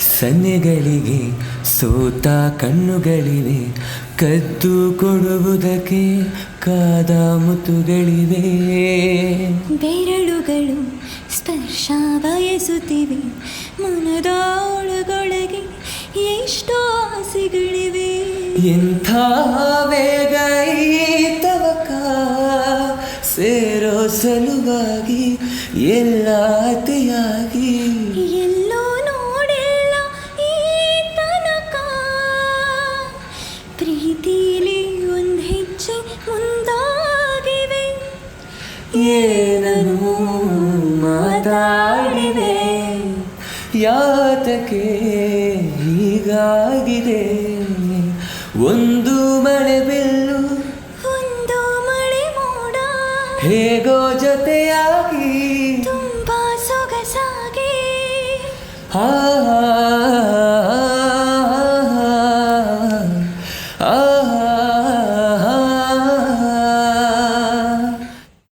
ಸನ್ನೆಗಳಿಗೆ ಸೋತ ಕಣ್ಣುಗಳಿವೆ, ಕದ್ದು ಕೊಡುವುದಕ್ಕೆ ಕಾದ ಮುತ್ತುಗಳಿವೆ. ಬೆರಳುಗಳು ಸ್ಪರ್ಶ ಬಯಸುತ್ತಿವೆ, ಮನದ ಒಳಗೊಳಗೆ ಎಷ್ಟೋ ಆಸೆಗಳಿವೆ. ಎಂಥ ವೇಗ ಈ ತವಕ, ಸೇರೋ ಸಲುವಾಗಿ ಎಲ್ಲ ಅತಿಯಾಗಿ. ಎಲ್ಲೂ ನೋಡಿಲ್ಲ ಈ ತನಕ, ಪ್ರೀತಿಲಿ ಒಂದು ಹೆಜ್ಜೆ ಮುಂದಾಗಿವೆ. ಏನನು ಮಾತಾಡಿವೆ, ಯಾತಕ್ಕೆ ಹೀಗಾಗಿದೆ. ಒಂದು ಮಳೆ ಬಿಲ್ಲು, ಒಂದು ಮಳೆ ಮೋಡ, ಹೇಗೋ ಜೊತೆಯಾಗಿ ತುಂಬಾ ಸೊಗಸಾಗಿ. ಆ